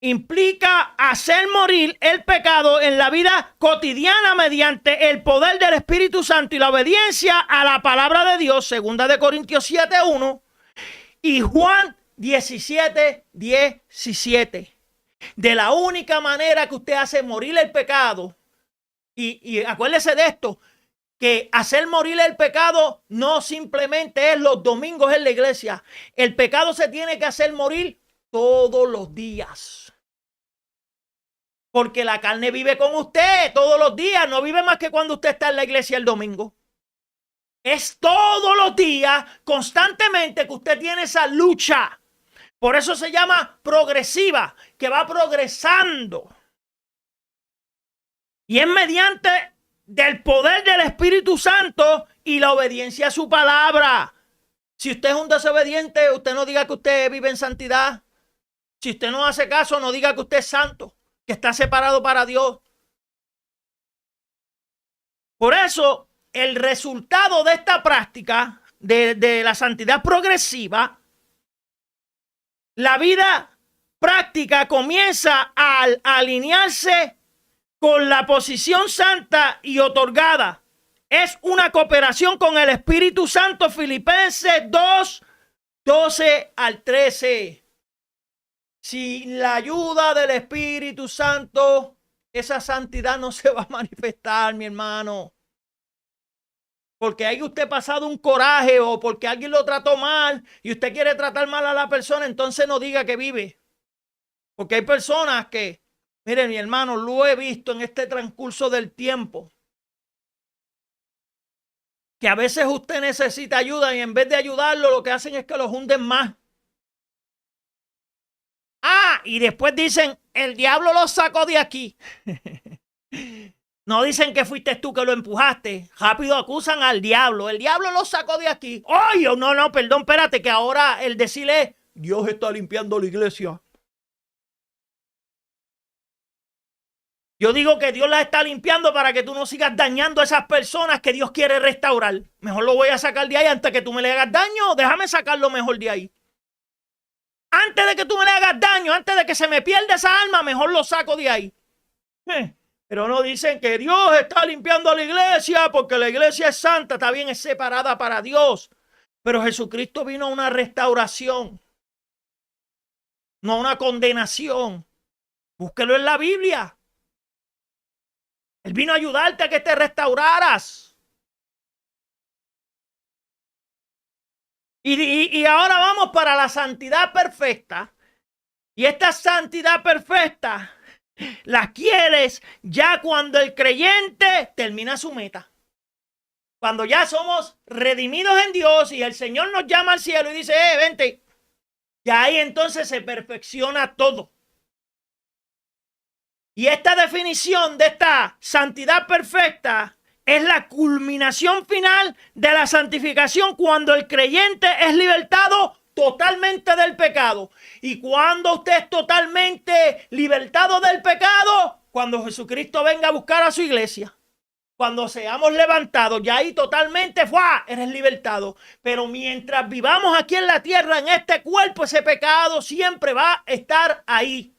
Implica hacer morir el pecado en la vida cotidiana mediante el poder del Espíritu Santo y la obediencia a la palabra de Dios, 2 Corintios 7:1 y Juan 17:17. De la única manera que usted hace morir el pecado, y acuérdese de esto, que hacer morir el pecado no simplemente es los domingos en la iglesia. El pecado se tiene que hacer morir todos los días. Porque la carne vive con usted todos los días, no vive más que cuando usted está en la iglesia el domingo. Es todos los días, constantemente, que usted tiene esa lucha. Por eso se llama progresiva, que va progresando. Y es mediante del poder del Espíritu Santo y la obediencia a su palabra. Si usted es un desobediente, usted no diga que usted vive en santidad. Si usted no hace caso, no diga que usted es santo, que está separado para Dios. Por eso, el resultado de esta práctica de la santidad progresiva, la vida práctica comienza a alinearse con la posición santa y otorgada. Es una cooperación con el Espíritu Santo. Filipenses 2, 12 al 13. Sin la ayuda del Espíritu Santo, esa santidad no se va a manifestar, mi hermano. Porque hay usted pasado un coraje o porque alguien lo trató mal y usted quiere tratar mal a la persona, entonces no diga que vive. Porque hay personas que, miren, mi hermano, lo he visto en este transcurso del tiempo, que a veces usted necesita ayuda y en vez de ayudarlo, lo que hacen es que los hunden más. Ah, y después dicen, el diablo lo sacó de aquí. No dicen que fuiste tú que lo empujaste. Rápido acusan al diablo. El diablo lo sacó de aquí. ¡Ay! No, perdón, espérate, que ahora el decirle, Dios está limpiando la iglesia. Yo digo que Dios la está limpiando para que tú no sigas dañando a esas personas que Dios quiere restaurar. Mejor lo voy a sacar de ahí antes que tú me le hagas daño. Déjame sacarlo mejor de ahí. Antes de que tú me le hagas daño, antes de que se me pierda esa alma, mejor lo saco de ahí. Pero no dicen que Dios está limpiando a la iglesia porque la iglesia es santa, está bien, es separada para Dios. Pero Jesucristo vino a una restauración, no a una condenación. Búsquelo en la Biblia. Él vino a ayudarte a que te restauraras. Y ahora vamos para la santidad perfecta. Y esta santidad perfecta la quieres ya cuando el creyente termina su meta. Cuando ya somos redimidos en Dios y el Señor nos llama al cielo y dice, vente. Y ahí entonces se perfecciona todo. Y esta definición de esta santidad perfecta es la culminación final de la santificación cuando el creyente es libertado totalmente del pecado. Y cuando usted es totalmente libertado del pecado, cuando Jesucristo venga a buscar a su iglesia, cuando seamos levantados, ya ahí totalmente eres libertado. Pero mientras vivamos aquí en la tierra, en este cuerpo, ese pecado siempre va a estar ahí.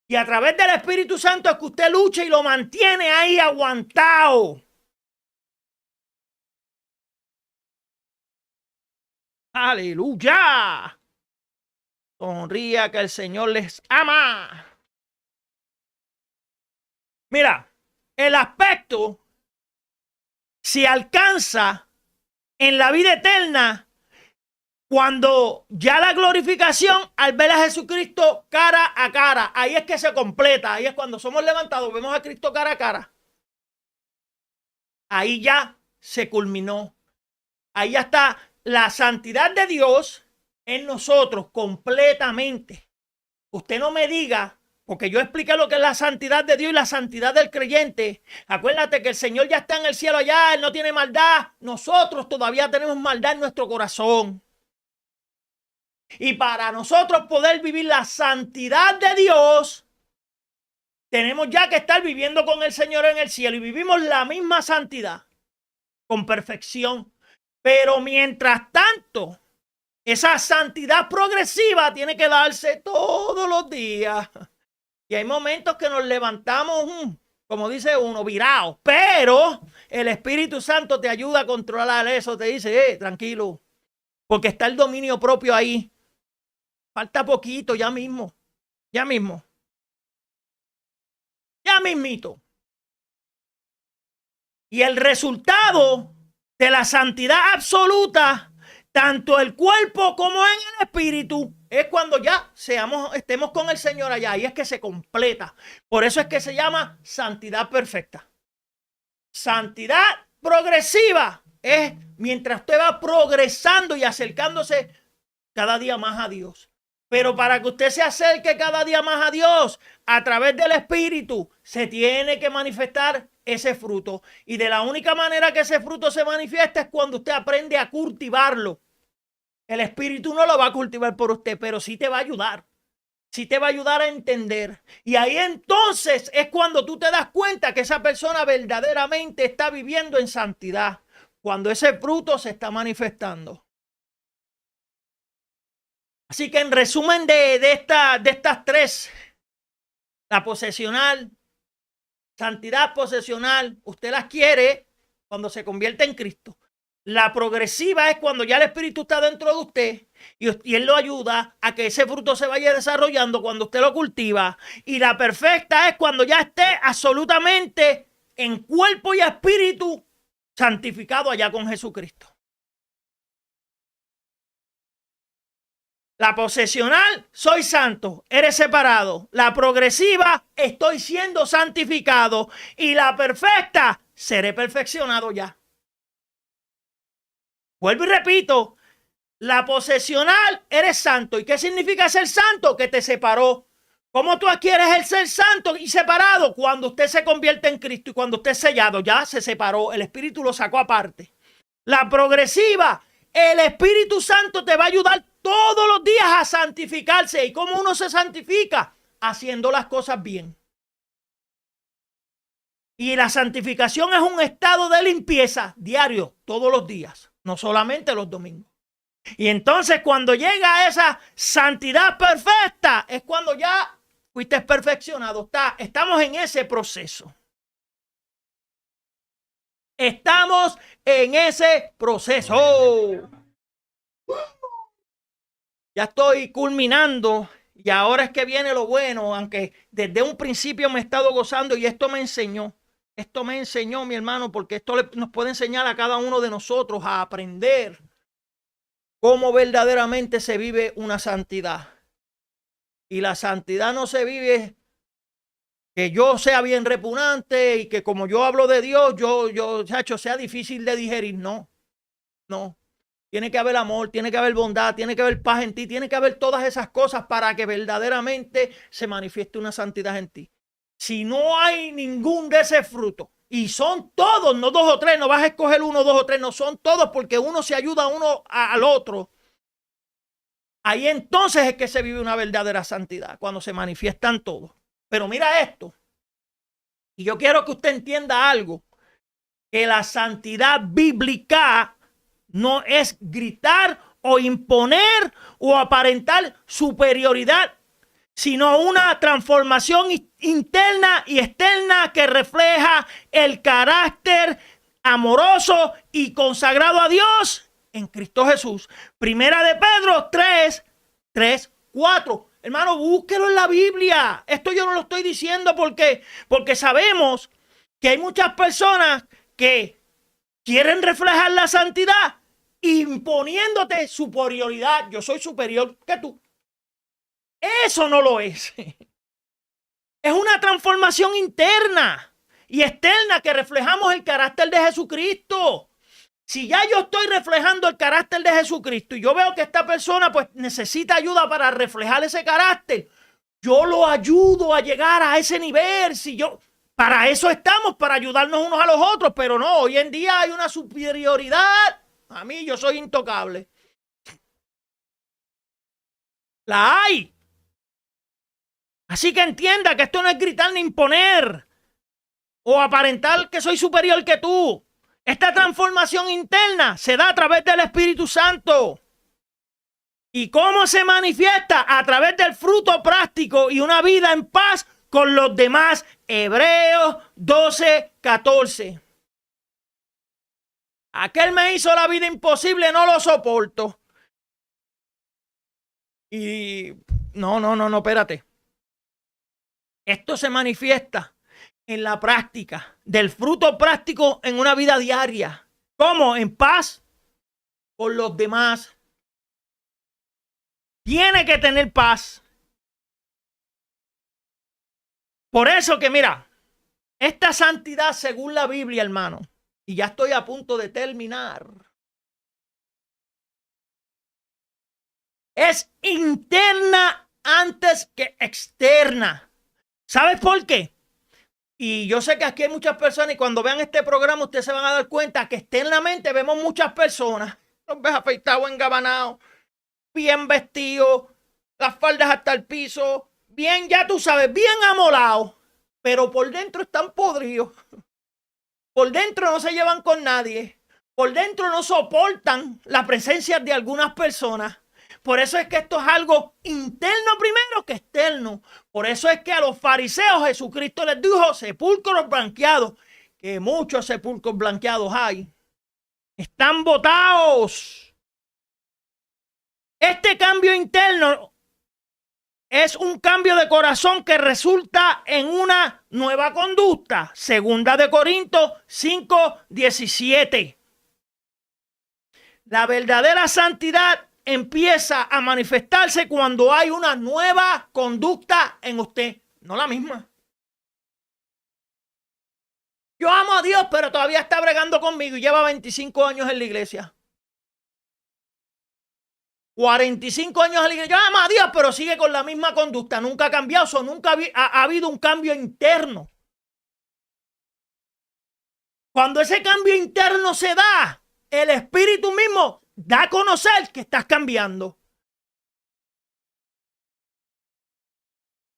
Y a través del Espíritu Santo es que usted lucha y lo mantiene ahí aguantado. ¡Aleluya! Sonría que el Señor les ama. Mira, el aspecto se alcanza en la vida eterna cuando ya la glorificación al ver a Jesucristo cara a cara. Ahí es que se completa. Ahí es cuando somos levantados, vemos a Cristo cara a cara. Ahí ya se culminó. Ahí ya está la santidad de Dios en nosotros completamente. Usted no me diga, porque yo expliqué lo que es la santidad de Dios y la santidad del creyente. Acuérdate que el Señor ya está en el cielo allá, Él no tiene maldad. Nosotros todavía tenemos maldad en nuestro corazón. Y para nosotros poder vivir la santidad de Dios, tenemos ya que estar viviendo con el Señor en el cielo y vivimos la misma santidad con perfección. Pero mientras tanto, esa santidad progresiva tiene que darse todos los días. Y hay momentos que nos levantamos, como dice uno, virados. Pero el Espíritu Santo te ayuda a controlar eso. Te dice, tranquilo. Porque está el dominio propio ahí. Falta poquito, ya mismo. Ya mismo. Ya mismito. Y el resultado de la santidad absoluta tanto el cuerpo como en el espíritu. Es cuando ya estemos con el Señor allá, y es que se completa. Por eso es que se llama santidad perfecta. Santidad progresiva es mientras usted va progresando y acercándose cada día más a Dios. Pero para que usted se acerque cada día más a Dios a través del Espíritu, se tiene que manifestar ese fruto. Y de la única manera que ese fruto se manifiesta es cuando usted aprende a cultivarlo. El Espíritu no lo va a cultivar por usted, pero sí te va a ayudar. Sí te va a ayudar a entender. Y ahí entonces es cuando tú te das cuenta que esa persona verdaderamente está viviendo en santidad. Cuando ese fruto se está manifestando. Así que en resumen de estas tres, la posesional, santidad posesional, usted las quiere cuando se convierte en Cristo. La progresiva es cuando ya el Espíritu está dentro de usted y Él lo ayuda a que ese fruto se vaya desarrollando cuando usted lo cultiva. Y la perfecta es cuando ya esté absolutamente en cuerpo y espíritu santificado allá con Jesucristo. La posesional, soy santo, eres separado. La progresiva, estoy siendo santificado. Y la perfecta, seré perfeccionado ya. Vuelvo y repito, la posesional, eres santo. ¿Y qué significa ser santo? Que te separó. ¿Cómo tú adquieres el ser santo y separado? Cuando usted se convierte en Cristo y cuando usted es sellado, ya se separó. El Espíritu lo sacó aparte. La progresiva, el Espíritu Santo te va a ayudar todos los días a santificarse. ¿Y cómo uno se santifica? Haciendo las cosas bien. Y la santificación es un estado de limpieza diario, todos los días, no solamente los domingos. Y entonces cuando llega a esa santidad perfecta, es cuando ya fuiste perfeccionado. Estamos en ese proceso. Estamos en ese proceso. Ya estoy culminando y ahora es que viene lo bueno, aunque desde un principio me he estado gozando y esto me enseñó. Esto me enseñó, mi hermano, porque esto nos puede enseñar a cada uno de nosotros a aprender cómo verdaderamente se vive una santidad. Y la santidad no se vive que yo sea bien repugnante y que como yo hablo de Dios, chacho, sea difícil de digerir. No, no. Tiene que haber amor, tiene que haber bondad, tiene que haber paz en ti, tiene que haber todas esas cosas para que verdaderamente se manifieste una santidad en ti. Si no hay ningún de ese fruto, y son todos, no dos o tres, no vas a escoger uno, dos o tres, no son todos porque uno se ayuda uno al otro. Ahí entonces es que se vive una verdadera santidad, cuando se manifiestan todos. Pero mira esto, y yo quiero que usted entienda algo, que la santidad bíblica no es gritar o imponer o aparentar superioridad, sino una transformación interna y externa que refleja el carácter amoroso y consagrado a Dios en Cristo Jesús. Primera de Pedro 3, 4. Hermano, búsquelo en la Biblia. Esto yo no lo estoy diciendo porque sabemos que hay muchas personas que quieren reflejar la santidad imponiéndote superioridad. Yo soy superior que tú. Eso no lo es. Es una transformación interna y externa que reflejamos el carácter de Jesucristo. Si ya yo estoy reflejando el carácter de Jesucristo y yo veo que esta persona pues necesita ayuda para reflejar ese carácter, yo lo ayudo a llegar a ese nivel. Para eso estamos, para ayudarnos unos a los otros, pero no, hoy en día hay una superioridad. A mí yo soy intocable. La hay. Así que entienda que esto no es gritar ni imponer o aparentar que soy superior que tú. Esta transformación interna se da a través del Espíritu Santo. ¿Y cómo se manifiesta? A través del fruto práctico y una vida en paz con los demás. Hebreos 12, 14. Aquel me hizo la vida imposible, no lo soporto. Y no, espérate. Esto se manifiesta en la práctica, del fruto práctico en una vida diaria. ¿Cómo? En paz con los demás. Tiene que tener paz. Por eso que mira, esta santidad según la Biblia, hermano, y ya estoy a punto de terminar, es interna antes que externa. ¿Sabes por qué? Y yo sé que aquí hay muchas personas y cuando vean este programa ustedes se van a dar cuenta que externamente vemos muchas personas. Los ves afeitados, engabanados, bien vestidos, las faldas hasta el piso, bien, ya tú sabes, bien amolados. Pero por dentro están podridos. Por dentro no se llevan con nadie. Por dentro no soportan la presencia de algunas personas. Por eso es que esto es algo interno primero que externo. Por eso es que a los fariseos Jesucristo les dijo sepulcros blanqueados. Que muchos sepulcros blanqueados hay. Están botados. Este cambio interno es un cambio de corazón que resulta en una nueva conducta. Segunda de Corintios 5:17. La verdadera santidad empieza a manifestarse cuando hay una nueva conducta en usted, no la misma. Yo amo a Dios, pero todavía está bregando conmigo y lleva 25 años en la iglesia. 45 años en la iglesia. Yo amo a Dios, pero sigue con la misma conducta. Nunca ha cambiado, nunca ha habido un cambio interno. Cuando ese cambio interno se da, el Espíritu mismo da a conocer que estás cambiando.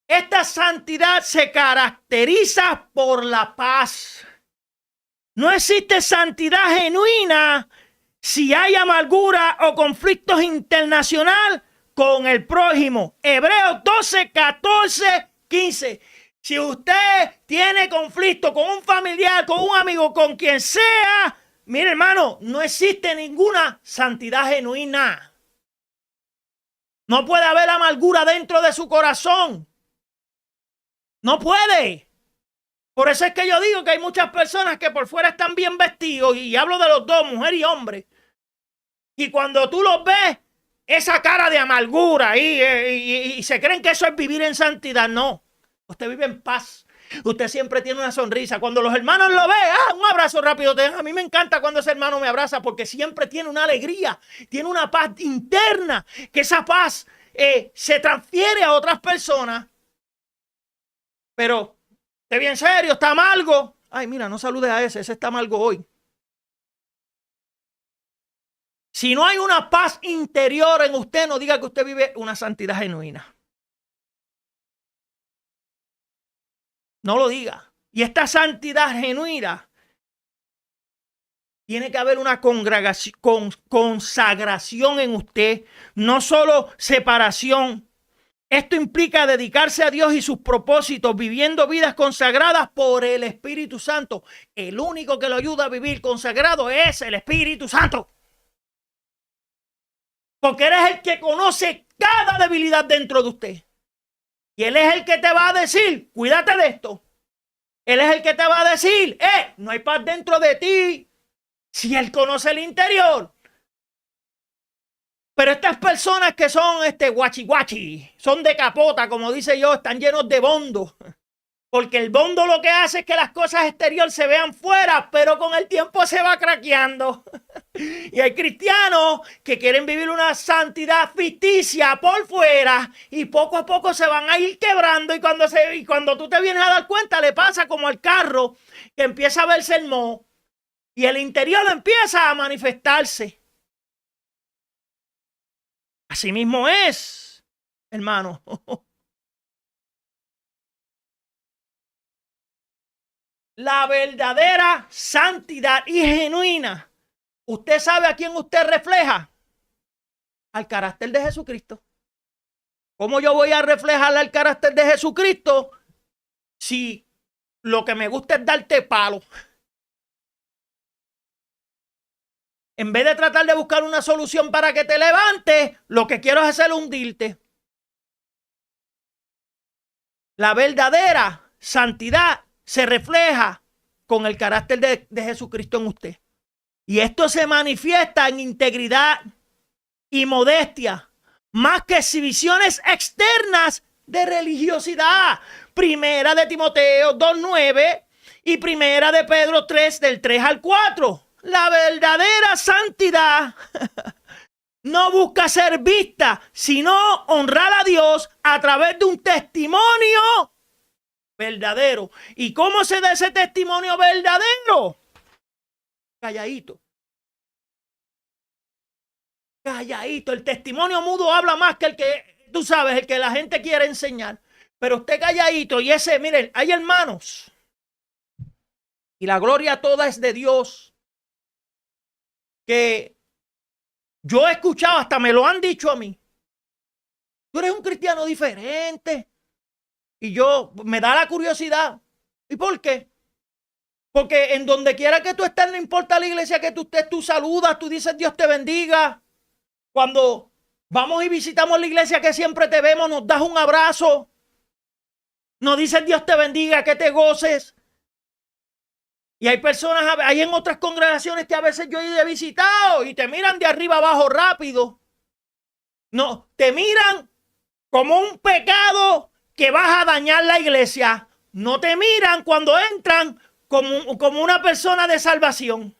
Esta santidad se caracteriza por la paz. No existe santidad genuina si hay amargura o conflictos internacionales con el prójimo. Hebreos 12:14-15. Si usted tiene conflicto con un familiar, con un amigo, con quien sea, mire, hermano, no existe ninguna santidad genuina. No puede haber amargura dentro de su corazón. No puede. Por eso es que yo digo que hay muchas personas que por fuera están bien vestidos, y hablo de los dos, mujer y hombre. Y cuando tú los ves, esa cara de amargura y se creen que eso es vivir en santidad. No, usted vive en paz. Usted siempre tiene una sonrisa. Cuando los hermanos lo ven, un abrazo rápido. A mí me encanta cuando ese hermano me abraza porque siempre tiene una alegría, tiene una paz interna, que esa paz se transfiere a otras personas. Pero, esté bien serio, está amargo. Ay, mira, no salude a ese está amargo hoy. Si no hay una paz interior en usted, no diga que usted vive una santidad genuina. No lo diga. Y esta santidad genuina tiene que haber una consagración en usted, no solo separación. Esto implica dedicarse a Dios y sus propósitos, viviendo vidas consagradas por el Espíritu Santo. El único que lo ayuda a vivir consagrado es el Espíritu Santo. Porque Él es el que conoce cada debilidad dentro de usted. Y Él es el que te va a decir, cuídate de esto. Él es el que te va a decir, no hay paz dentro de ti. Si Él conoce el interior. Pero estas personas que son guachi guachi, son de capota, como dice yo, están llenos de bondo. Porque el bondo lo que hace es que las cosas exteriores se vean fuera, pero con el tiempo se va craqueando. Y hay cristianos que quieren vivir una santidad ficticia por fuera y poco a poco se van a ir quebrando. Y cuando tú te vienes a dar cuenta, le pasa como al carro que empieza a verse el moho y el interior empieza a manifestarse. Así mismo es, hermano. La verdadera santidad y genuina. ¿Usted sabe a quién usted refleja? Al carácter de Jesucristo. ¿Cómo yo voy a reflejar al carácter de Jesucristo si lo que me gusta es darte palo? En vez de tratar de buscar una solución para que te levantes, lo que quiero es hacer hundirte. La verdadera santidad se refleja con el carácter de Jesucristo en usted. Y esto se manifiesta en integridad y modestia, más que exhibiciones externas de religiosidad. Primera de Timoteo 2:9 y primera de Pedro 3 del 3 al 4. La verdadera santidad no busca ser vista, sino honrar a Dios a través de un testimonio verdadero. ¿Y cómo se da ese testimonio verdadero? Calladito. Calladito. El testimonio mudo habla más que el que, tú sabes, el que la gente quiere enseñar. Pero usted calladito y ese, miren, hay hermanos. Y la gloria toda es de Dios. Que yo he escuchado, hasta me lo han dicho a mí. Tú eres un cristiano diferente. Y yo, me da la curiosidad. ¿Y por qué? Porque en donde quiera que tú estés, no importa la iglesia que tú estés, tú saludas, tú dices Dios te bendiga. Cuando vamos y visitamos la iglesia que siempre te vemos, nos das un abrazo. Nos dices Dios te bendiga, que te goces. Y hay personas, hay en otras congregaciones que a veces yo he visitado y te miran de arriba abajo rápido. No, te miran como un pecado que vas a dañar la iglesia. No te miran cuando entran como una persona de salvación.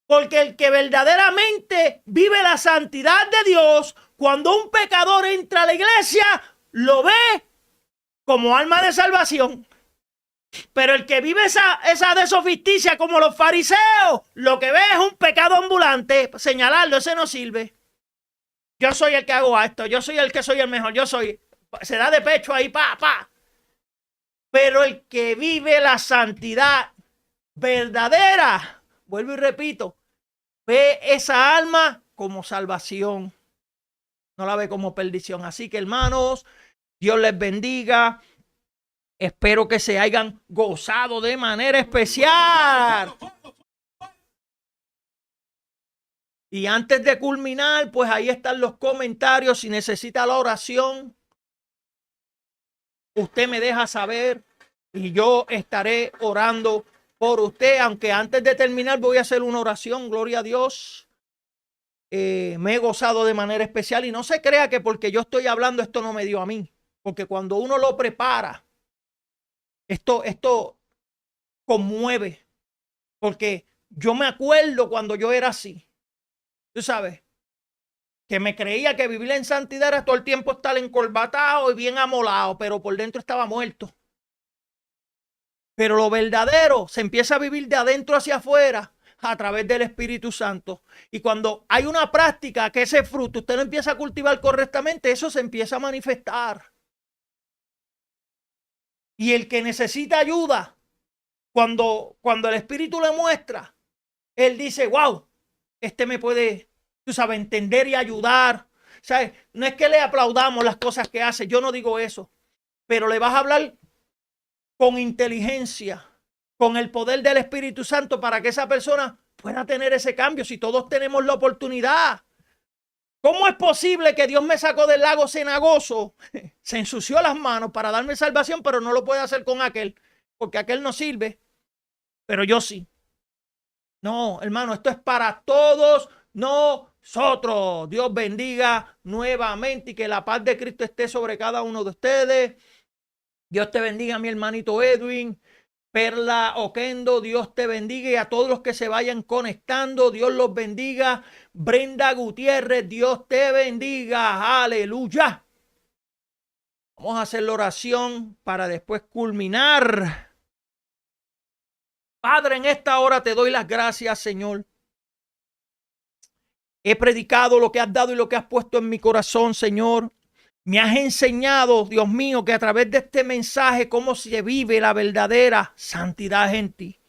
Porque el que verdaderamente vive la santidad de Dios, cuando un pecador entra a la iglesia, lo ve como alma de salvación. Pero el que vive esa desofisticia como los fariseos, lo que ve es un pecado ambulante. Señalarlo, ese no sirve. Yo soy el que hago esto, yo soy el que soy el mejor, yo soy. Se da de pecho ahí, pa. Pero el que vive la santidad verdadera, vuelvo y repito, ve esa alma como salvación. No la ve como perdición. Así que, hermanos, Dios les bendiga. Espero que se hayan gozado de manera especial. Y antes de culminar, pues ahí están los comentarios. Si necesita la oración, usted me deja saber y yo estaré orando por usted. Aunque antes de terminar voy a hacer una oración. Gloria a Dios. Me he gozado de manera especial y no se crea que porque yo estoy hablando esto no me dio a mí. Porque cuando uno lo prepara, esto conmueve. Porque yo me acuerdo cuando yo era así. Tú sabes, que me creía que vivir en santidad era todo el tiempo estar encorbatado y bien amolado, pero por dentro estaba muerto. Pero lo verdadero se empieza a vivir de adentro hacia afuera a través del Espíritu Santo. Y cuando hay una práctica que ese fruto usted lo empieza a cultivar correctamente, eso se empieza a manifestar. Y el que necesita ayuda, cuando el Espíritu le muestra, él dice, wow, este me puede, tú sabes, entender y ayudar. ¿Sabes? No es que le aplaudamos las cosas que hace, yo no digo eso, pero le vas a hablar con inteligencia, con el poder del Espíritu Santo para que esa persona pueda tener ese cambio. Si todos tenemos la oportunidad. ¿Cómo es posible que Dios me sacó del lago cenagoso? Se ensució las manos para darme salvación, pero no lo puede hacer con aquel, porque aquel no sirve, pero yo sí. No, hermano, esto es para todos nosotros. Dios bendiga nuevamente y que la paz de Cristo esté sobre cada uno de ustedes. Dios te bendiga, mi hermanito Edwin. Perla Oquendo, Dios te bendiga, y a todos los que se vayan conectando, Dios los bendiga. Brenda Gutiérrez, Dios te bendiga. Aleluya. Vamos a hacer la oración para después culminar. Padre, en esta hora te doy las gracias, Señor. He predicado lo que has dado y lo que has puesto en mi corazón, Señor. Me has enseñado, Dios mío, que a través de este mensaje cómo se vive la verdadera santidad en ti.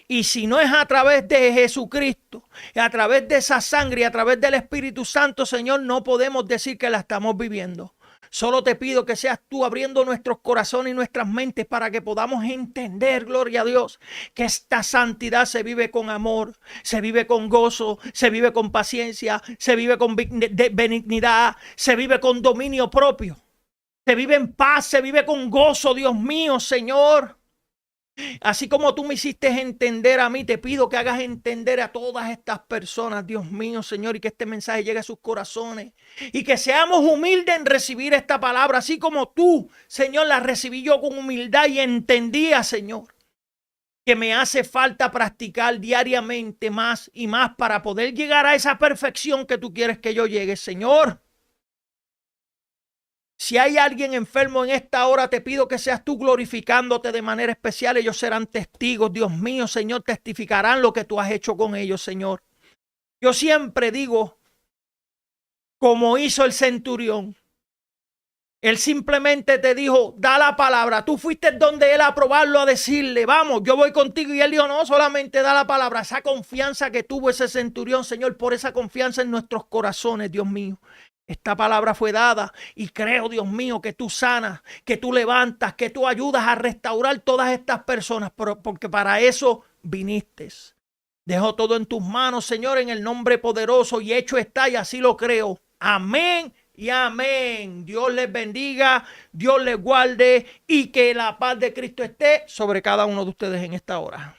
Y si no es a través de Jesucristo, a través de esa sangre y a través del Espíritu Santo, Señor, no podemos decir que la estamos viviendo. Solo te pido que seas tú abriendo nuestros corazones y nuestras mentes para que podamos entender, gloria a Dios, que esta santidad se vive con amor, se vive con gozo, se vive con paciencia, se vive con benignidad, se vive con dominio propio, se vive en paz, se vive con gozo, Dios mío, Señor. Así como tú me hiciste entender a mí, te pido que hagas entender a todas estas personas, Dios mío, Señor, y que este mensaje llegue a sus corazones y que seamos humildes en recibir esta palabra, así como tú, Señor, la recibí yo con humildad y entendía, Señor, que me hace falta practicar diariamente más y más para poder llegar a esa perfección que tú quieres que yo llegue, Señor. Si hay alguien enfermo en esta hora, te pido que seas tú glorificándote de manera especial. Ellos serán testigos, Dios mío, Señor, testificarán lo que tú has hecho con ellos, Señor. Yo siempre digo, como hizo el centurión, él simplemente te dijo, da la palabra. Tú fuiste donde él a probarlo, a decirle, vamos, yo voy contigo. Y él dijo, no, solamente da la palabra. Esa confianza que tuvo ese centurión, Señor, por esa confianza en nuestros corazones, Dios mío. Esta palabra fue dada y creo, Dios mío, que tú sanas, que tú levantas, que tú ayudas a restaurar todas estas personas, porque para eso viniste. Dejo todo en tus manos, Señor, en el nombre poderoso y hecho está y así lo creo. Amén y amén. Dios les bendiga, Dios les guarde y que la paz de Cristo esté sobre cada uno de ustedes en esta hora.